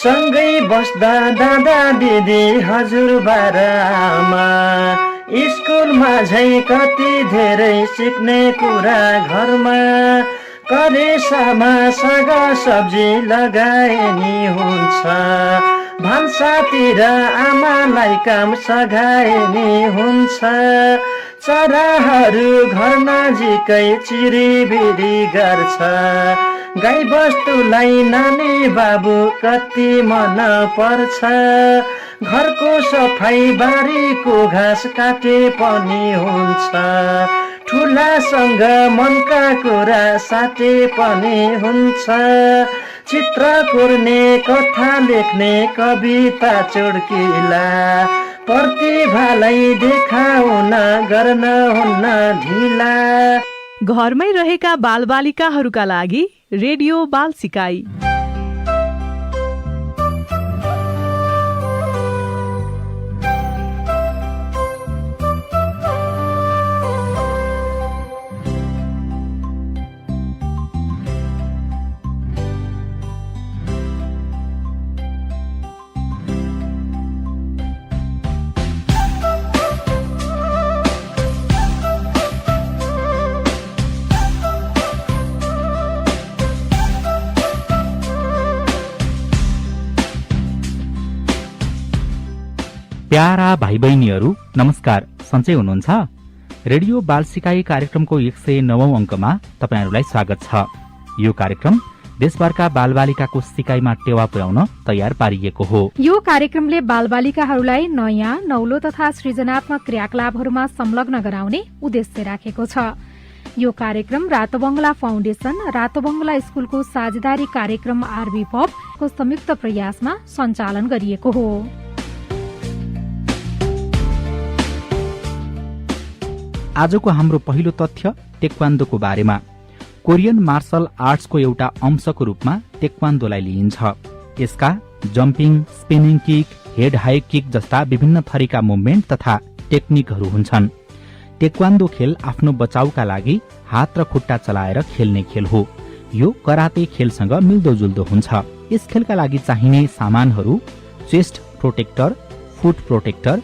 सँगै बस्दा दादा दिदी हजुरबा र आमा, स्कुलमा झै कति धेरै सिक्ने कुरा घरमा, करेसामा साग सब्जी लगाए नि हुन्छ, भान्सातिर आमालाई काम सघाए नि हुन्छ, चराहरू घर नजिकै चिरिबिरी गर्छ, गाई बस्तुलाई नानी बाबु कति मन पर्छ, घरको सफाई बारीको घाँस काटे पनि हुन्छ, ठुलासँग मनका कुरा साटे पनि हुन्छ, चित्र कोर्ने कथा लेख्ने कविता चुड्किला, प्रतिभालाई देखाउन गर्न हुन्न ढिला। घरमै रहेका बालबालिकाहरूका लागि रेडियो बाल सिकाइ। प्यारा भाइ बहिनीहरू नमस्कार, सन्चै हुनुहुन्छ? रेडियो बाल सिकाइ कार्यक्रमको 109औं अङ्कमा तपाईहरुलाई स्वागत छ। यो कार्यक्रम देशभरका बालबालिकाको सिकाइमा टेवा पुर्याउन तयार पारिएको हो। यो कार्यक्रमले बालबालिकाहरूलाई नयाँ, नौलो तथा सृजनात्मक क्रियाकलापहरूमा संलग्न गराउने उद्देश्य राखेको छ। यो कार्यक्रम रातो बंगला फाउन्डेशन, रातो बंगला स्कुलको साझेदारी कार्यक्रम आरबीपब को संयुक्त प्रयासमा सञ्चालन गरिएको हो। आजको हाम्रो पहिलो तथ्य टेक्वान्दोको बारेमा। कोरियन मार्शल आर्ट्सको एउटा अंशको रूपमा टेक्वान्दोलाई लिइन्छ। यसका jumping, spinning kick, head high kick जस्ता विभिन्न थरीका मुभमेन्ट तथा टेक्निकहरू हुन्छन्। टेक्वान्दो खेल आफ्नो बचाउका लागि हात र खुट्टा चलाएर खेल्ने खेल हो। यो कराते खेलसँग मिल्दोजुल्दो हुन्छ। यस खेलका लागि चाहिने सामानहरू chest protector, foot protector,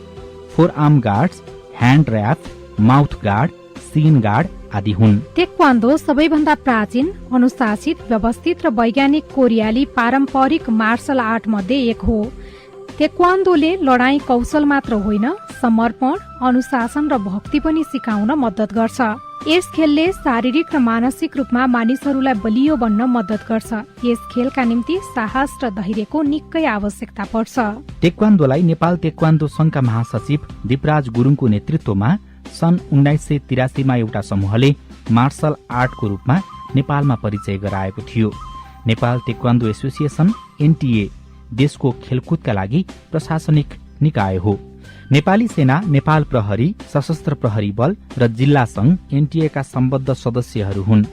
forearm guards, hand wrap, mouth guard, shin guard आदि हुन्। टेक्वान्दो सबैभन्दा प्राचीन, अनुशासित, व्यवस्थित र वैज्ञानिक कोरियाली पारम्परिक मार्शल आर्ट मध्ये एक हो। टेक्वान्दोले लडाईँ कौशल मात्र होइन, समर्पण, अनुशासन र भक्ति पनि सिकाउन मद्दत गर्छ। यस खेलले शारीरिक र मानसिक रूपमा मानिसहरूलाई बलियो बन्न मद्दत गर्छ। यस खेलका निम्ति साहस र धैर्यको निकै आवश्यकता पर्छ। टेक्वान्दोलाई नेपाल टेक्वान्दो संघका महासचिव दीपराज गुरुङको नेतृत्वमा सन् 1983 मा एउटा समूहले मार्शल आर्टको रूपमा नेपालमा परिचय गराएको थियो। नेपाल टेक्वान्दो एसोसिएसन एनटीए देशको खेलकुदका लागि प्रशासनिक निकाय हो। नेपाली सेना, नेपाल प्रहरी, सशस्त्र प्रहरी बल र जिल्ला संघ एनटीए का सम्बद्ध सदस्यहरू हुन्।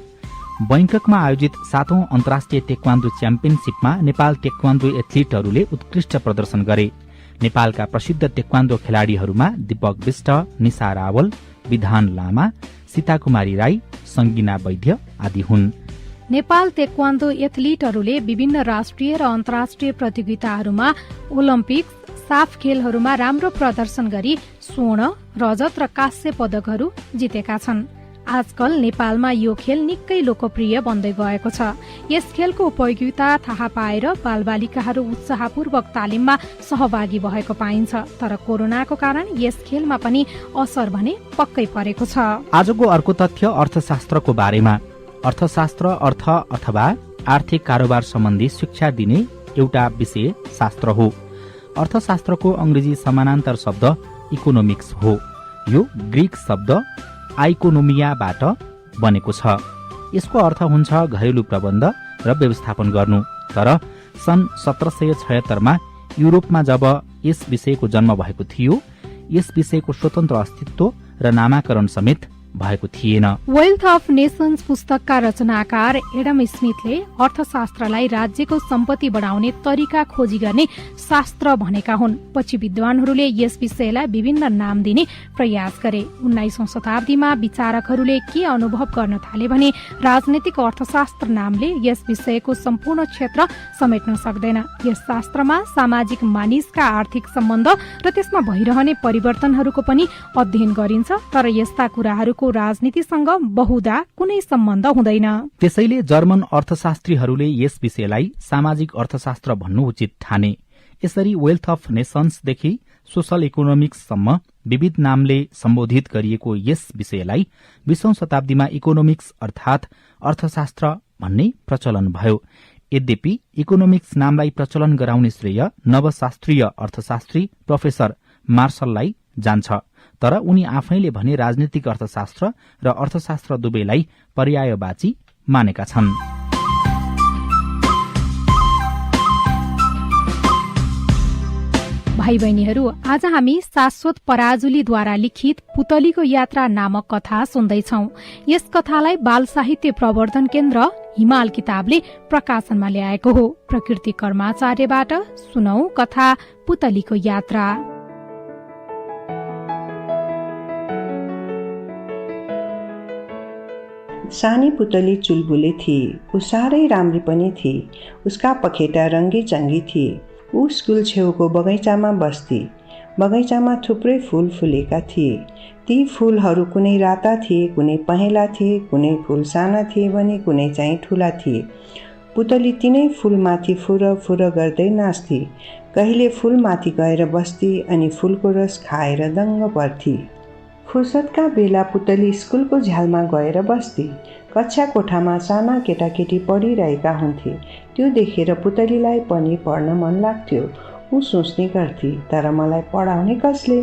बैंककमा आयोजित 7औं अन्तर्राष्ट्रिय टेक्वान्दो च्याम्पियनशिपमा नेपाल टेक्वान्दो एथलिटहरूले उत्कृष्ट प्रदर्शन गरे। नेपालका प्रसिद्ध टेक्वान्दो खेलाड़ीहरूमा दीपक बिष्ट, निशा रावल, विधान लामा, सीताकुमारी राई, संगीना वैद्य आदि हुन्। नेपाल टेक्वान्दो एथलिटहरूले विभिन्न राष्ट्रिय र अन्तर्राष्ट्रिय प्रतियोगिताहरूमा, ओलम्पिक्स, साफ खेलहरूमा राम्रो प्रदर्शन गरी स्वर्ण, रजत र कांस्य पदकहरू जितेका छन्। आजकल नेपालमा यो खेल निकै लोकप्रिय बन्दै गएको छ। यस खेलको उपयोगिता थाहा पाएर बालबालिकाहरू उत्साहपूर्वक तालिममा सहभागी भएको पाइन्छ। तर कोरोनाको कारण यस खेलमा पनि असर भने पक्कै परेको छ। आजको अर्को तथ्य अर्थशास्त्रको बारेमा। अर्थशास्त्र अर्थ अथवा आर्थिक कारोबार सम्बन्धी शिक्षा दिने एउटा विषय शास्त्र हो। अर्थशास्त्रको अंग्रेजी समानान्तर शब्द इकोनोमिक्स हो। यो ग्रीक शब्द आइकोनोमियाबाट बनेको छ। यसको अर्थ हुन्छ घरेलु प्रबन्ध र व्यवस्थापन गर्नु। तर सन् 1776 मा युरोपमा जब यस विषयको जन्म भएको थियो, यस विषयको स्वतन्त्र अस्तित्व र नामाकरण समेत भएको थिएन। वेल्थ अफ नेसन्स पुस्तकका रचनाकार एडम स्मिथले अर्थशास्त्रलाई राज्यको सम्पत्ति बढाउने तरिका खोजी गर्ने शास्त्र भनेका हुन्। पछि विद्वानहरूले यस विषयलाई विभिन्न नाम दिने प्रयास गरे। 19औं शताब्दीमा विचारकहरूले के अनुभव गर्न थाले भने राजनीतिक अर्थशास्त्र नामले यस विषयको सम्पूर्ण क्षेत्र समेट्न सक्दैन। यस शास्त्रमा सामाजिक मानिसका आर्थिक सम्बन्ध र त्यसमा भइरहने परिवर्तनहरूको पनि अध्ययन गरिन्छ, तर यस्ता कुराहरूको राजनीतिसँग बहुधा कुनै सम्बन्ध हुँदैन। त्यसैले जर्मन अर्थशास्त्रीहरूले यस विषयलाई सामाजिक अर्थशास्त्र भन्नु उचित ठाने। यसरी वेल्थ अफ नेसन्सदेखि सोशल इकोनोमिक्ससम्म विविध नामले सम्बोधित गरिएको यस विषयलाई 20औं शताब्दीमा इकोनोमिक्स अर्थात अर्थशास्त्र भन्ने प्रचलन भयो। यद्यपि इकोनोमिक्स नामलाई प्रचलन गराउने श्रेय नवशास्त्रीय अर्थशास्त्री प्रोफेसर मार्शललाई जान्छ, तर उनी आफैले भने राजनीतिक अर्थशास्त्र र अर्थशास्त्र दुवैलाई पर्यायवाची मानेका छन्। भाइ बहिनीहरू, आज हामी शाश्वत पराजुलीद्वारा लिखित पुतलीको यात्रा नामक कथा सुन्दैछौ। यस कथालाई बाल साहित्य प्रवर्धन केन्द्र हिमाल किताबले प्रकाशनमा ल्याएको हो। प्रकृति कर्माचार्यबाट सुनौ कथा पुतलीको यात्रा। सानी पुतली चुलबुले थिए। ऊ साह्रै राम्री पनि थिए। उसका पखेटा रङ्गी चङ्गी थिए। ऊ स्कुल छेउको बगैँचामा बस्थे। बगैँचामा थुप्रै फूल फुलेका थिए। ती फूलहरू कुनै राता थिए, कुनै पहेँला थिए, कुनै फूल साना थिए भने कुनै चाहिँ ठुला थिए। पुतली तिनै फूलमाथि फुर फुर गर्दै नाच्थे। कहिले फूलमाथि गएर बस्थे अनि फूलको रस खाएर दङ्ग पर्थे। फुर्सदका बेला पुतली स्कुलको झ्यालमा गएर बस्थे। कक्षा कोठामा साना केटाकेटी पढिरहेका हुन्थे। त्यो देखेर पुतलीलाई पनि पढ्न मन लाग्थ्यो। ऊ सोच्ने गर्थे, तर मलाई पढाउने कसले?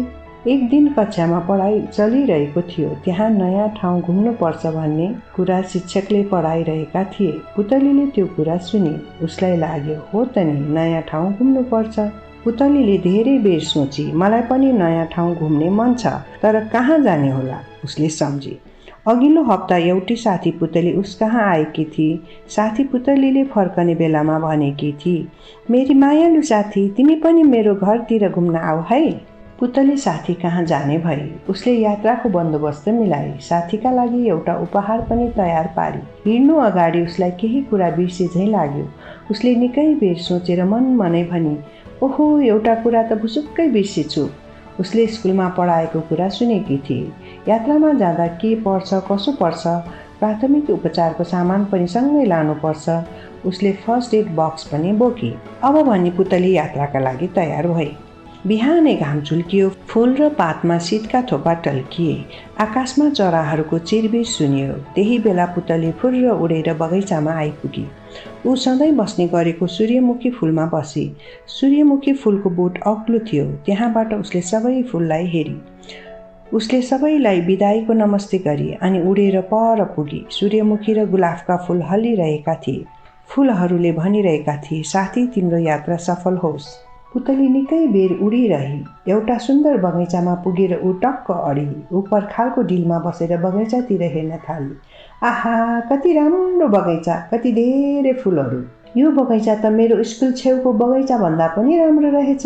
एक दिन कक्षामा पढाइ चलिरहेको थियो। त्यहाँ नयाँ ठाउँ घुम्नुपर्छ भन्ने कुरा शिक्षकले पढाइरहेका थिए। पुतलीले त्यो कुरा सुने। उसलाई लाग्यो, हो त नि, नयाँ ठाउँ घुम्नुपर्छ। पुतलीले धेरै बेर सोची, मलाई पनि नयाँ ठाउँ घुम्ने मन छ, तर कहाँ जाने होला? उसले सम्झे। अघिल्लो हप्ता एउटी साथी पुतली उस कहाँ आएकी थिए। साथी पुतलीले फर्कने बेलामा भनेकी थिए, मेरी मायालु साथी, तिमी पनि मेरो घरतिर घुम्न आऊ है। पुतली साथी कहाँ जाने भई। उसले यात्राको बन्दोबस्त मिलाई। साथीका लागि एउटा उपहार पनि तयार पारी। हिँड्नु अगाडि उसलाई केही कुरा बिर्से झैँ लाग्यो। उसले निकै बेर सोचेर मनै भनी, ओहो, एउटा कुरा त भुसुक्कै बिर्सेछु। उसले स्कुलमा पढाएको कुरा सुनेकी थिए। यात्रामा जाँदा के पर्छ, कसो पर्छ, प्राथमिक उपचारको सामान पनि सँगै लानुपर्छ। उसले फर्स्ट एड बक्स पनि बोकी। अब भनी पुतली यात्राका लागि तयार भई। बिहानै घाम झुल्कियो। फूल र पातमा शीतका थोपा टल्किए। आकाशमा चराहरूको चिरबिर सुनियो। त्यही बेला पुतली फुर्र उडेर बगैँचामा आइपुगी। ऊ सधैँ बस्ने गरेको सूर्यमुखी फूलमा बसी। सूर्यमुखी फूलको बोट अग्लो थियो। त्यहाँबाट उसले सबै फूललाई हेरी। उसले सबैलाई बिदाईको नमस्ते गरी अनि उडेर पर पुगी। सूर्यमुखी र गुलाफका फूल हल्लिरहेका थिए। फूलहरूले भनिरहेका थिए, साथी, तिम्रो यात्रा सफल होस्। पुतली निकै बेर उडिरही। एउटा सुन्दर बगैँचामा पुगेर ऊ टक्क अडी। ऊ पर्खालको डिलमा बसेर बगैँचातिर हेर्न थाली। आहा, कति राम्रो बगैँचा, कति धेरै फूलहरू। यो बगैँचा त मेरो स्कुल छेउको बगैँचा भन्दा पनि राम्रो रहेछ,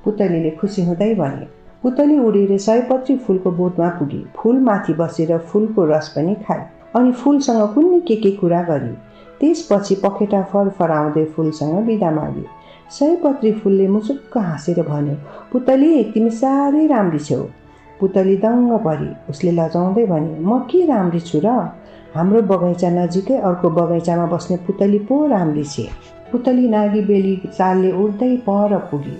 पुतलीले खुसी हुँदै भने। पुतली उडेर सयपत्री फूलको बोटमा पुगी। फूलमाथि बसेर फूलको रस पनि खाए अनि फूलसँग कुन्नी के कुरा गरी। त्यसपछि पखेटा फरफराउँदै फूलसँग बिदा मागे। सयपत्री फूलले मुसुक्क हाँसेर भन्यो, पुतली, तिमी साह्रै राम्री छौ। पुतली दङ्ग परी। उसले लजाउँदै भने, म के राम्री छु र? हाम्रो बगैँचा नजिकै अर्को बगैँचामा बस्ने पुतली पो राम्री छे। पुतली नागी बेली चालले उड्दै पर पुगी।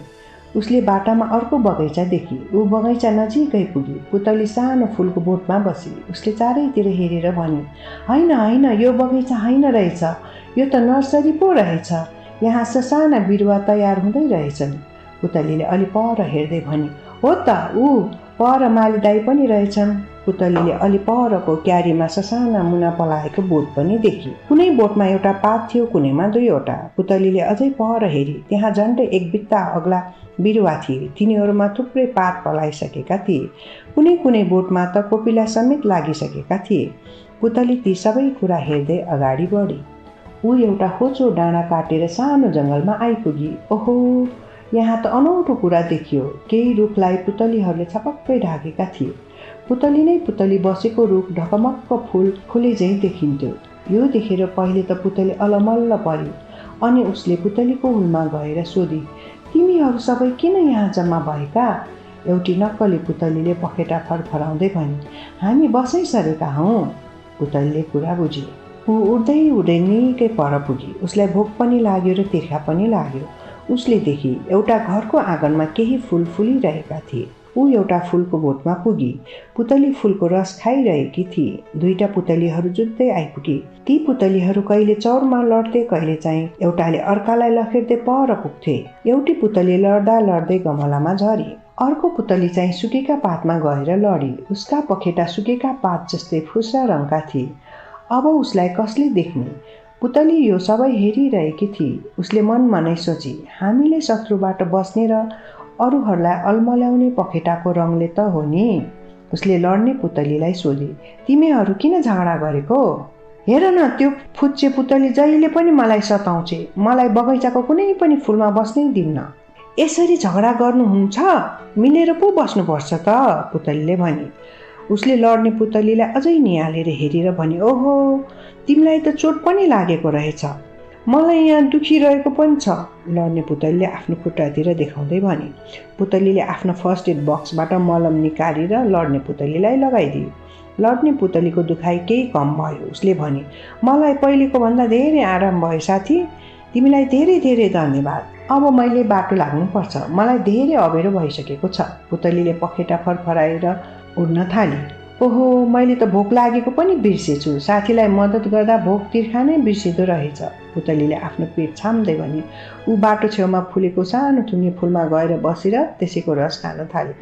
उसले बाटामा अर्को बगैँचा देखी। ऊ बगैँचा नजिकै पुगी। पुतली सानो फूलको बोटमा बसी। उसले चारैतिर हेरेर भनी, होइन होइन, यो बगैँचा होइन रहेछ, यो त नर्सरी पो रहेछ। यहाँ ससाना बिरुवा तयार हुँदै रहेछन्। पुतलीले अलि पर हेर्दै भनी, हो त, ऊ पर माली दाई पनि रहेछन्। पुतलीले अलि परको क्यारीमा ससाना मुना पलाएको बोट पनि देखी। कुनै बोटमा एउटा पात थियो, कुनैमा दुईवटा। पुतलीले अझै पर हेरी, त्यहाँ झन्डै एक बित्ता अग्ला बिरुवा थिए। तिनीहरूमा थुप्रै पात पलाइसकेका थिए। कुनै कुनै बोटमा त कोपिला समेत लागिसकेका थिए। पुतली ती सबै कुरा हेर्दै अगाडि बढी। ऊ एउटा होचो डाँडा काटेर सानो जङ्गलमा आइपुगी। ओहो, यहाँ त अनौठो कुरा देखियो। केही रुखलाई पुतलीहरूले छपक्कै ढाकेका थिए। पुतली नै पुतली बसेको रुख ढकमक्क फुल फुले झैँ देखिन्थ्यो। यो देखेर पहिले त पुतली अलमल्ल परी। अनि उसले पुतलीको हुलमा गएर सोधी, तिमीहरू सबै किन यहाँ जम्मा भएका? एउटी नक्कली पुतलीले पखेटा फरफराउँदै भनी, हामी बसै सरेका हौँ। पुतलीले कुरा बुझी। ऊ उड्दै उड्दै निकै पर पुगी। उसलाई भोक पनि लाग्यो र तिर्खा पनि लाग्यो। उसले देखी एउटा घरको आँगनमा केही फुल फुलिरहेका थिए। ऊ एउटा फुलको बोटमा पुगी। पुतली फुलको रस खाइरहेकी थिए। दुईटा पुतलीहरू जुत्दै आइपुगे। ती पुतलीहरू कहिले चौरमा लड्थे, कहिले चाहिँ एउटाले अर्कालाई लखेर्दै पर पुग्थे। एउटी पुतली लड्दा लड्दै गमलामा झरी। अर्को पुतली चाहिँ सुकेका पातमा गएर लडी। उसका पखेटा सुकेका पात जस्तै फुस्रा रङका थिए। अब उसलाई कसले देख्ने? पुतली यो सबै हेरिरहेकी थिए। उसले मनमा नै सोची, हामीले शत्रुबाट बस्ने र अरूहरूलाई अल्मल्याउने पखेटाको रङले त हो नि। उसले लड्ने पुतलीलाई सोधी, तिमीहरू किन झगडा गरेको? हेर न, त्यो फुच्चे पुतली जहिले पनि मलाई सताउँछे। मलाई बगैँचाको कुनै पनि फुलमा बस्नै दिन्न। यसरी झगडा गर्नुहुन्छ? मिलेर पो बस्नुपर्छ त, पुतलीले भनी। उसले लड्ने पुतलीलाई अझै निहालेर हेरेर भने, ओहो, तिमीलाई त चोट पनि लागेको रहेछ। मलाई यहाँ दुखिरहेको पनि छ, लड्ने पुतलीले आफ्नो खुट्टातिर देखाउँदै भने। पुतलीले आफ्नो फर्स्ट एड बक्सबाट मलम निकालेर लड्ने पुतलीलाई लगाइदियो। लड्ने पुतलीको दुखाइ केही कम भयो। उसले भने, मलाई पहिलेको भन्दा धेरै आराम भयो साथी। तिमीलाई धेरै धेरै धन्यवाद। अब मैले बाटो लाग्नुपर्छ। मलाई धेरै अबेरो भइसकेको छ। पुतलीले पखेटा फरफराएर उड्न थाली। ओहो, मैले त भोक लागेको पनि बिर्सेछु। साथीलाई मद्दत गर्दा भोक तिर्खा नै बिर्सिँदो रहेछ, पुतलीले आफ्नो पेट छाम्दै भने। ऊ बाटो छेउमा फुलेको सानो थुङ्गे फुलमा गएर बसेर त्यसैको रस खान थाल्यो।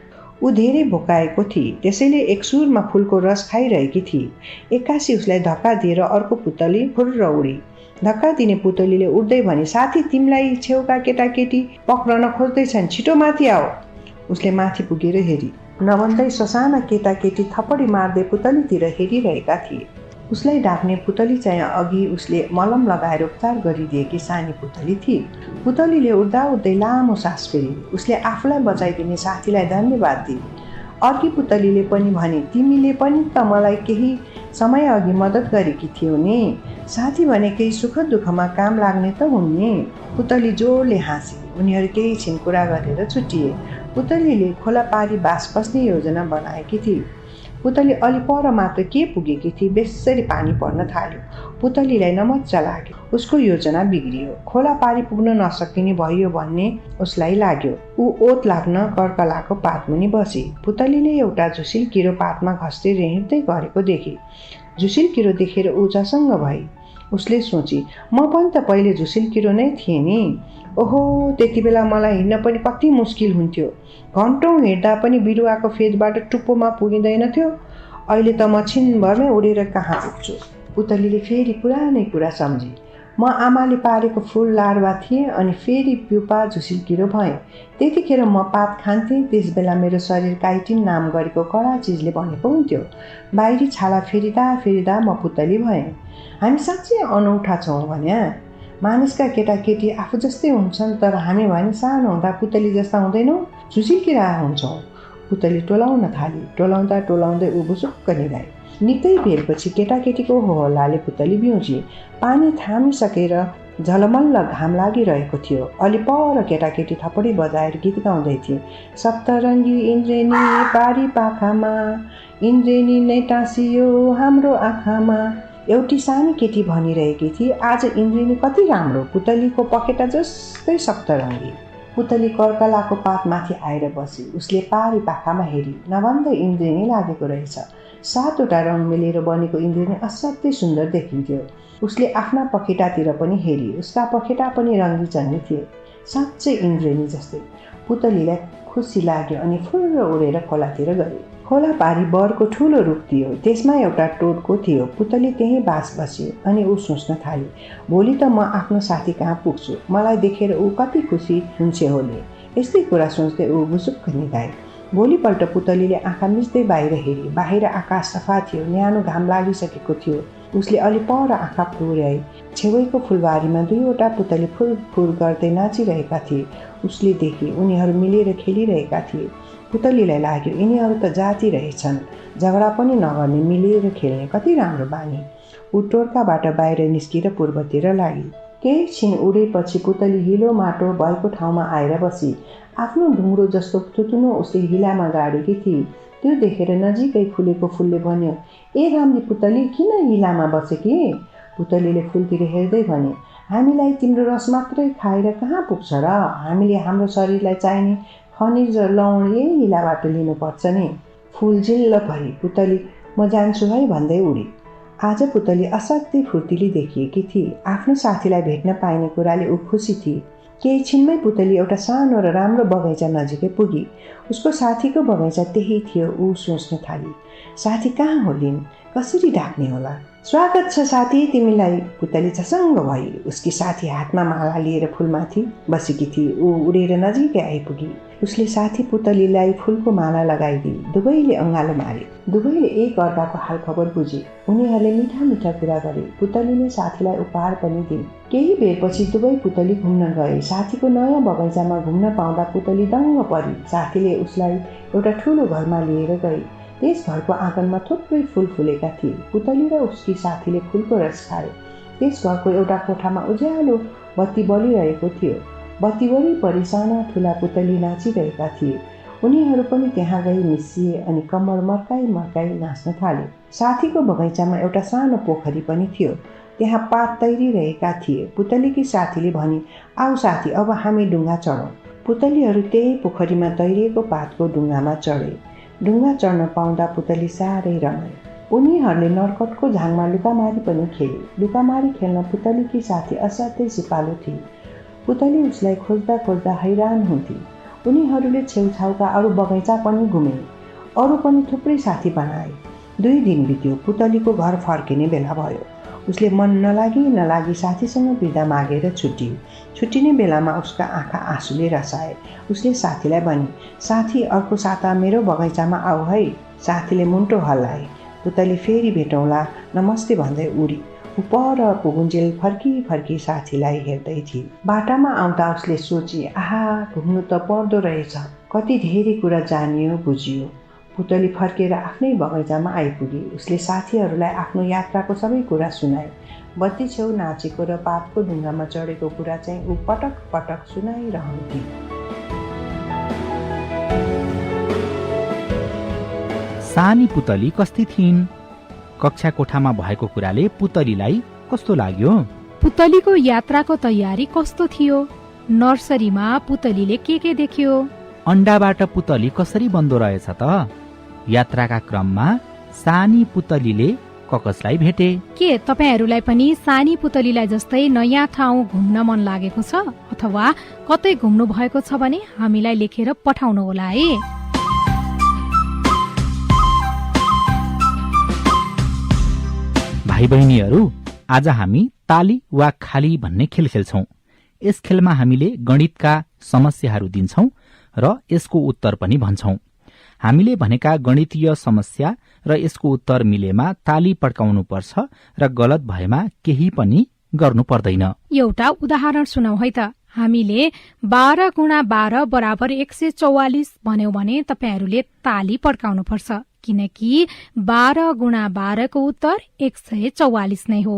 ऊ धेरै भोकाएको थिए, त्यसैले एक सुरमा फुलको रस खाइरहेकी थिए। एक्कासी उसलाई धक्का दिएर अर्को पुतली फुर्र उडी। धक्का दिने पुतलीले उड्दै भने, साथी, तिमीलाई छेउका केटाकेटी पक्रन खोज्दैछन्, छिटो माथि आओ। उसले माथि पुगेर हेरी। नभन्दै ससाना केटाकेटी थपडी मार्दै पुतलीतिर हेरिरहेका थिए। उसलाई ढाक्ने पुतली चाहिँ अघि उसले मलम लगाएर उपचार गरिदिएकी सानी पुतली थिए। पुतलीले उड्दा उड्दै लामो सास फेरी। उसले आफूलाई बचाइदिने साथीलाई धन्यवाद दिए। अर्की पुतलीले पनि भने, तिमीले पनि त मलाई केही समय अघि मद्दत गरेकी थियौ नि। साथी भने केही सुख दुःखमा काम लाग्ने त हुन् नि। पुतली जोडले हाँसी। उनीहरू केही छिन कुरा गरेर छुट्टिए। पुतलीले खोला पारी बास बस्ने योजना बनाएकी थिए। पुतली अलि पर मात्र के पुगेकी थिए, बेसरी पानी पर्न थाल्यो। पुतलीलाई नमज्जा लाग्यो। उसको योजना बिग्रियो। खोला पारी पुग्न नसकिने भयो भन्ने उसलाई लाग्यो। ऊ ओत लाग्न कर्कलाको पातमुनि बसी। पुतलीले एउटा झुसिल किरो पातमा घस्दै हिँड्दै गरेको देखे। झुसिल किरो देखेर ऊ झसङ्ग भई। उसले सोची, म पनि त पहिले झुसिल किरो नै थिएँ नि। ओहो, त्यति बेला मलाई हिँड्न पनि कति मुस्किल हुन्थ्यो। घन्टौँ हिँड्दा पनि बिरुवाको फेदबाट टुप्पोमा पुगिँदैनथ्यो। अहिले त म छिनभरमै उडेर कहाँ पुग्छु। पुतलीले फेरि पुरानै कुरा सम्झी। म आमाले पारेको फुल लाडवा थिएँ, अनि फेरि प्युपा झुसिल किरो भएँ। त्यतिखेर म पात खान्थेँ। त्यस बेला मेरो शरीर काइटिन नाम गरेको कडा चिजले भनेको हुन्थ्यो। बाहिरी छाला फेरिँदा म पुतली भएँ। हामी साँच्चै अनौठा छौँ भन्या। मानिसका केटाकेटी आफू जस्तै हुन्छन्, तर हामी भने सानो हुँदा पुतली जस्ता हुँदैनौँ, झुसिल किरा हुन्छौँ। पुतली टोलाउन थाली। टोलाउँदा टोलाउँदै ऊ बुसुक्क निधाई। निकै बेरपछि केटाकेटीको होहल्लाले पुतली बिउजी। पानी थामिसकेर झलमल्ल घाम लागिरहेको थियो। अलि पर केटाकेटी थपडी बजाएर गीत गाउँदै थिए। सप्तरङ्गी इन्द्रेणी पारी पाखामा, इन्द्रेणी नै टाँसियो हाम्रो आँखामा। एउटी सानी केटी भनिरहेकी थिए, आज इन्द्रेणी कति राम्रो, पुतलीको पखेटा जस्तै सप्तरङ्गी। पुतली कर्कलाको पातमाथि आएर बसी। उसले पारी पाखामा हेरी। नभन्दै इन्द्रेणी लागेको रहेछ। 7वटा रङ मिलेर बनेको इन्द्रेणी असाध्यै सुन्दर देखिन्थ्यो। उसले आफ्ना पखेटातिर पनि हेरी। उसका पखेटा पनि रङ्गी चङ्गी थिए, साँच्चै इन्द्रेणी जस्तै। पुतलीलाई खुसी लाग्यो अनि फुर्र उडेर खोलातिर गए। खोला पारी बरको ठुलो रुख थियो। त्यसमा एउटा टोटको थियो। पुतली त्यहीँ बास बस्यो अनि ऊ सोच्न थाली, भोलि त म आफ्नो साथी कहाँ पुग्छु, मलाई देखेर ऊ कति खुसी हुन्छ होले। यस्तै कुरा सोच्दै ऊ गुसुक्क निधाए। भोलिपल्ट पुतलीले आँखा मिच्दै बाहिर हेरी। बाहिर आकाश सफा थियो, न्यानो घाम लागिसकेको थियो। उसले अलि पर आँखा पुर्याई। छेउैको फुलबारीमा दुईवटा पुतली फुल फुल गर्दै नाचिरहेका थिए। उसले देखे उनीहरू मिलेर खेलिरहेका थिए। पुतलीलाई लाग्यो यिनीहरू त जाति रहेछन्, झगडा पनि नगर्ने, मिलेर खेल्ने कति राम्रो बानी। ऊ टोर्काबाट बाहिर निस्किएर पूर्वतिर लागि। केही छिन उडेपछि पुतली हिलो माटो भएको ठाउँमा आएर बसी। आफ्नो ढुङ्ग्रो जस्तो तुतुनो उसले हिलामा गाडेकी थिए। त्यो देखेर नजिकै फुलेको फुलले भन्यो, ए राम्री पुतली, किन हिलामा बसेकी? पुतलीले फुलतिर हेर्दै भने, हामीलाई तिम्रो रस मात्रै खाएर कहाँ पुग्छ र? हामीले हाम्रो शरीरलाई चाहिने खनिज र लवण यही हिलाबाट लिनुपर्छ नि। फुल जिल्ल भरी पुतली म जान्छु है भन्दै उडी। आज पुतली असाध्यै फुर्तिली देखिएकी थिए। आफ्नो साथीलाई भेट्न पाइने कुराले ऊ खुसी थिए। केही छिनमै पुतली एउटा सानो र राम्रो बगैँचा नजिकै पुगी। उसको साथीको बगैँचा त्यही थियो। ऊ सोच्न थाली, साथी कहाँ होलिन्, कसरी ढाक्ने होला? स्वागत छ साथी तिमीलाई। पुतली झसङ्ग भई। उसकी साथी हातमा माला लिएर फुलमाथि बसेकी थिए। ऊ उडेर नजिकै आइपुगी। उसले साथी पुतलीलाई फुलको माला लगाइदिए। दुवैले अँगालो मारे। दुवैले एक अर्काको हालखबर बुझे। उनीहरूले मिठा मिठा कुरा गरे। पुतलीले साथीलाई उपहार पनि दिए। केही बेरपछि दुवै पुतली घुम्न गए। साथीको नयाँ बगैँचामा घुम्न पाउँदा पुतली दङ्ग परी। साथीले उसलाई एउटा ठुलो घरमा लिएर गए। त्यस घरको आँगनमा थुप्रै फुल फुलेका थिए। पुतली र उसकी साथीले फुलको रस खाए। त्यस घरको एउटा कोठामा उज्यालो बत्ती बलिरहेको थियो। बत्ती वरिपरि साना ठुला पुतली नाचिरहेका थिए। उनीहरू पनि त्यहाँ गई मिसिए अनि कम्मर मर्काई मर्काई नाच्न थाले। साथीको बगैँचामा एउटा सानो पोखरी पनि थियो। त्यहाँ पात तैरिरहेका थिए। पुतलीकी साथीले भने, आऊ साथी, अब हामी ढुङ्गा चढौँ। पुतलीहरू त्यही पोखरीमा तैरिएको पातको ढुङ्गामा चढे। ढुङ्गा चढ्न पाउँदा पुतली साह्रै रमाए। उनीहरूले नर्कटको झाङमा लुकामारी पनि खेले। लुकामारी खेल्न पुतलीकी साथी असाध्यै सिपालु थिए। पुतली उसलाई खोज्दा खोज्दा हैरान हुन्थे। उनीहरूले छेउछाउका अरू बगैँचा पनि घुमे। अरू पनि थुप्रै साथी बनाए। 2 दिन बित्यो। पुतलीको घर फर्किने बेला भयो। उसले मन नलागी साथीसँग बिदा मागेर छुट्टियो। छुट्टिने बेलामा उसका आँखा आँसुले रसाए। उसले साथीलाई भने, साथी, अर्को साता मेरो बगैँचामा आऊ है। साथीले मुन्टो हल्लाए। पुतली फेरि भेटौँला नमस्ते भन्दै उडी। ऊ पर पुगुन्जेल फर्की साथीलाई हेर्दै थिए। बाटामा आउँदा उसले सोची, आहा, घुम्नु त पर्दो रहेछ, कति धेरै कुरा जानियो बुझियो। पुतली फर्केर आफ्नै बगैँचामा आइपुगी। उसले साथीहरूलाई आफ्नो यात्राको सबै कुरा सुनाए। बत्ती छेउ नाचेको र पातको ढुङ्गामा चढेको कुरा चाहिँ ऊ पटक पटक सुनाइरहन्थे। सानी पुतली कस्ती थिइन्? कक्षा कोठामा भएको कुराले पुतलीलाई कस्तो लाग्यो? पुतलीको यात्राको तयारी कस्तो थियो? नर्सरीमा पुतलीले के देख्यो? अण्डाबाट पुतली कसरी बन्दो रहेछ त? यात्राका क्रममा सानी पुतलीले ककसलाई भेटे। के तपाईहरूलाई पनि सानी पुतलीलाई जस्तै नयाँ ठाउँ घुम्न मन लागेको छ अथवा कतै घुम्नु भएको छ भने हामीलाई लेखेर पठाउनु होला है। भाइ बहिनीहरू, आज हामी ताली वा खाली भन्ने खेल खेल्छौं। यस खेलमा हामीले गणितका समस्याहरू दिन्छौं र यसको उत्तर पनि भन्छौं। हामीले भनेका गणितीय समस्या र यसको उत्तर मिलेमा ताली पड्काउनु पर्छ र गलत भएमा केही पनि गर्नु पर्दैन। एउटा उदाहरण सुनाऊ है त। हामीले 12 गुणा 12 बराबर 144 भन्यौ भने तपाईहरूले ताली पड्काउनु पर्छ, किनकि 12 गुणा 12 को उत्तर 144 नै हो।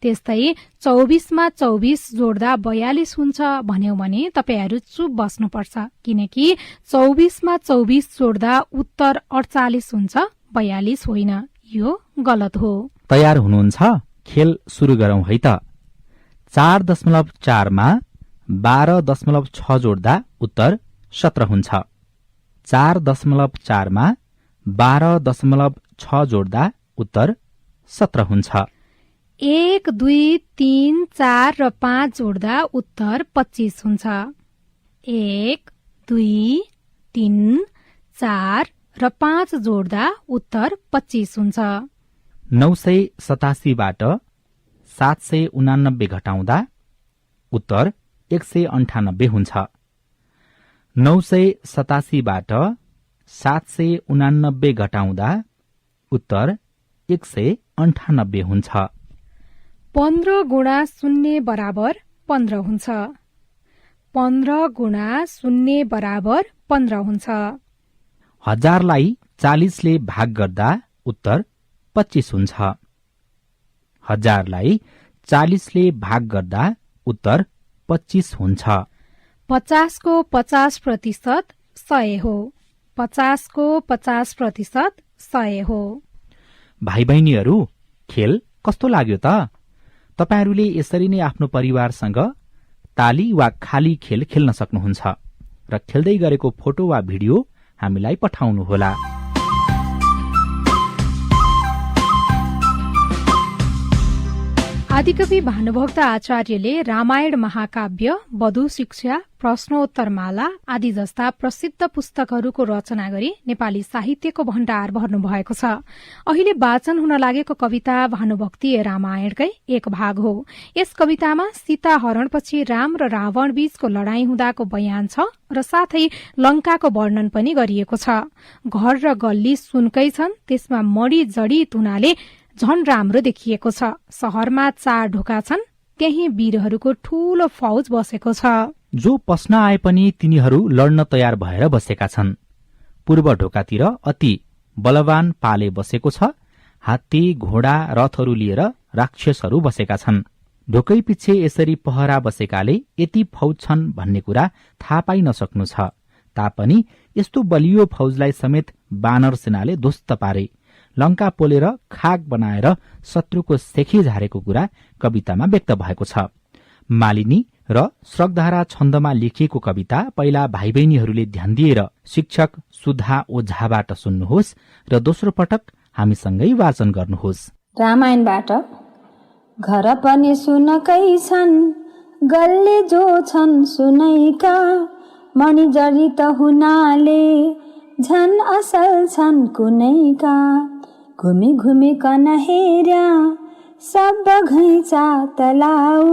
त्यस्तै 24 मा 24 जोड्दा 42 हुन्छ भन्यौ भने तपाईहरू चुप बस्नुपर्छ, किनकि 24 मा 24 जोड्दा उत्तर 48 हुन्छ, 42 होइन। यो गलत हो। तयार हुनुहुन्छ? खेल सुरु गरौं है त। 4.4 मा 12.6 जोड्दा उत्तर 17 हुन्छ। 4.4 मा 12.6 जोड्दा उत्तर 17 हुन्छ। 1, 2, 3, 4 र 5 जोड्दा उत्तर 25 हुन्छ। 1, 2, 3, 4 र 5 जोड्दा उत्तर 25 हुन्छ। 987 बाट 789 घटाउँदा उत्तर 198 हुन्छ। 987 बाट 789 घटाउँदा उत्तर 198 हुन्छ। 15 गुणा 0 बराबर 15 हुन्छ। 15 गुणा 0 बराबर 15 हुन्छ। 1000 लाई 40 ले भाग गर्दा उत्तर 25 हुन्छ। 1000 लाई 40 ले भाग गर्दा उत्तर 25 हुन्छ। 50 को 50% 100 हो। 50 को 50% 100 हो। भाइ बहिनीहरू, खेल कस्तो लाग्यो त? तपाईहरूले यसरी नै आफ्नो परिवारसँग ताली वा खाली खेल खेल्न सक्नुहुन्छ र खेल्दै गरेको फोटो वा भिडियो हामीलाई पठाउनुहोला। आदिकवि भानुभक्त आचार्यले रामायण महाकाव्य, वधु शिक्षा, प्रश्नोत्तरमाला आदि जस्ता प्रसिद्ध पुस्तकहरूको रचना गरी नेपाली साहित्यको भण्डार भर्नुभएको छ। अहिले वाचन हुन लागेको कविता भानुभक्ति रामायणकै एक भाग हो। यस कवितामा सीता हरणपछि राम र रावण बीचको लडाईँ हुँदाको बयान छ र साथै लंकाको वर्णन पनि गरिएको छ। घर र गल्ली सुनकै छन्, त्यसमा मडी जडित हुनाले झन राम्रो देखिएको छ। शहरमा 4 ढोका छन्, त्यही वीरहरूको ठूलो फौज बसेको छ। जो पस्न आए पनि तिनीहरू लड्न तयार भएर बसेका छन्। पूर्व ढोकातिर अति बलवान पाले बसेको छ। हात्ती, घोडा, रथहरू लिएर राक्षसहरू बसेका छन्। ढोकै पछि यसरी पहरा बसेकाले यति फौज छन् भन्ने कुरा थाहा पाइन सक्नु छ। तापनि यस्तो बलियो फौजलाई समेत बानर सेनाले ध्वस्त पारे। लंका पोलेर खाक बनाएर शत्रुको सेखी झारेको कुरा कवितामा व्यक्त भएको छ। मालिनी र श्रगधारा छन्दमा लेखिएको कविता पहिला भाइ बहिनीहरूले ध्यान दिएर शिक्षक सुधा ओझाबाट सुन्नुहोस् र दोस्रो पटक हामीसँगै वाचन गर्नुहोस्। रामायणबाट घर पनि सुनकै छन्, गल्ली जो छन् सुनैका, मणि जडित हुनाले झन असल छन् कुनैका। घुमी घुमी कन हेर्या सब घैँचा तलाउ,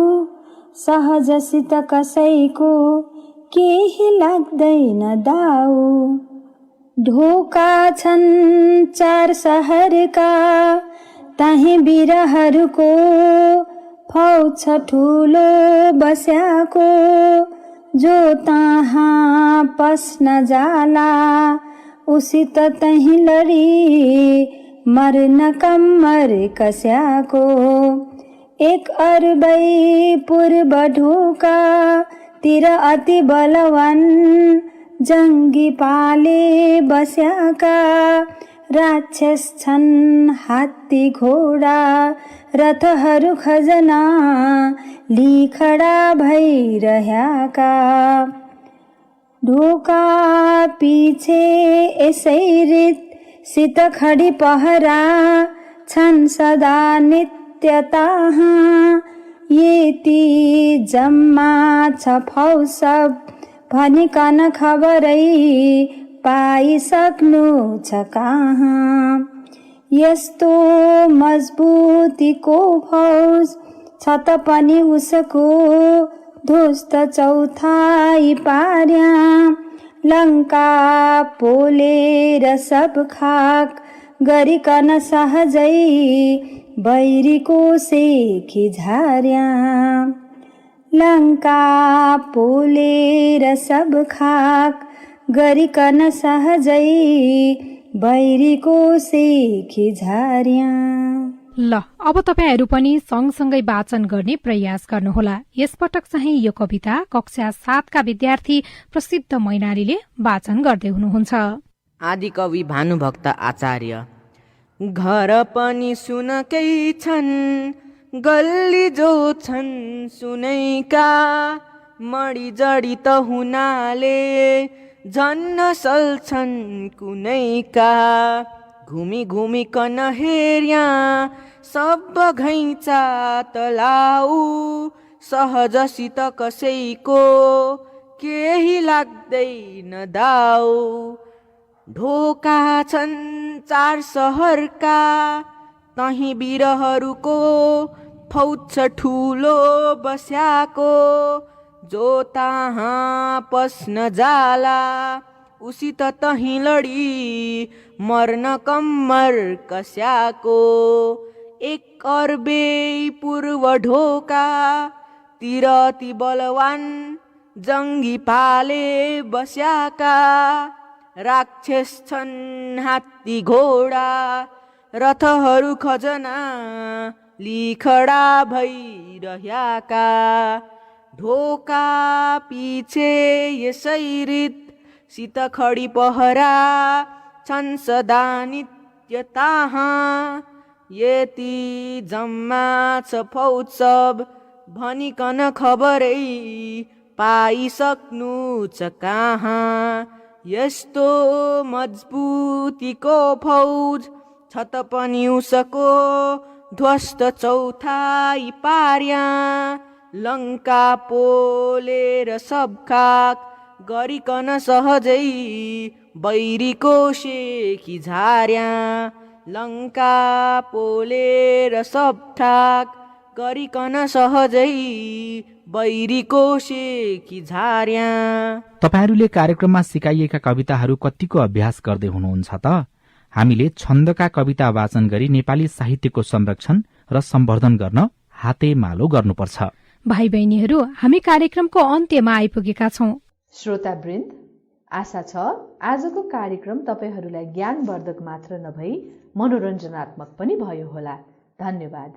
सहजसित कसैको केही लाग्दैन दाउ। ढोका छन् 4 शहरका, तही वीरहरूको फौज छ ठुलो बस्याको। जो तहाँ पस्न जाला उसित तही लडी मर्न कम्मर कस्याको। 1 अरबै पूर्व ढोका तिर अति बलवान जंगी पाले बस्याका। राक्षस छन् हात्ती घोडा रथहरू खजना लिखडा भइरहेका। ढोका पिछे यसै रित सित खडी पहरा छन् सदा नित्य तहाँ। यति जम्मा छ फौज सब भनिकन खबरै पाइसक्नु छ कहाँ। यस्तो मजबुतीको फौज छ त पनि उसको ध्वस्त चौथाइ पार्या। लंका पोलेर सब खाक गरिकन सहजै बैरीको सेखी झार्या। लंका पोलेर सब खाक गरिकन सहजै बैरीको सेखी झार्या। ल, अब तपाईहरू पनि सँगसँगै वाचन गर्ने प्रयास गर्नुहोला। यसपटक चाहिँ यो कविता कक्षा 7 का विद्यार्थी प्रसिद्ध मैनालीले वाचन गर्दै हुनुहुन्छ। आदिकवि भानुभक्त आचार्य। घर पनि सुनकै छन्, गल्ली जो छन् सुनैका, मडी जडित हुनाले झन् असल छन् कुनैका। घुमी घुमी कन हेर्या सब घैँचा तलाउ, सहजसित कसैको केही लाग्दैन दाउ। ढोका छन् 4 सहरका, तही वीरहरूको फौज छ ठुलो बस्याको। जो तहाँ पस्न जाला उसित तही लडी मर्न कम्मर कस्याको। 1 अर्बे पूर्व ढोका तिर ती बलवान जङ्गी पाले बस्याका। राक्षस छन् हात्ती घोडा रथहरू खजना लिखडा भइरहेका। ढोका पिछे यसै रीत सित खडी पहरा छन् सदा नित्य ताहाँ। यति जम्मा छ फौज सब भनिकन खबरै पाइसक्नु छ कहाँ। यस्तो मजबुतीको फौज छ त पनि उसको ध्वस्त चौथाइ पार्या। लङ्का पोलेर सब खाक गरिकन सहजै बैरीको सेकी झार्या। लङ्का पोलेर सब ठाक गरिकन सहजै बैरीको सेकी झार्या। तपाईहरूले कार्यक्रममा सिकाइएका कविताहरू कतिको अभ्यास गर्दै हुनुहुन्छ त? हामीले छन्दका कविता वाचन गरी नेपाली साहित्यको संरक्षण र सम्वर्धन गर्न हातेमालो गर्नुपर्छ। भाइ बहिनीहरू, हामी कार्यक्रमको अन्त्यमा आइपुगेका छौं। श्रोतावृन्द, आशा छ आजको कार्यक्रम तपाईहरूलाई ज्ञानवर्धक मात्र नभई मनोरञ्जनात्मक पनि भयो होला। धन्यवाद।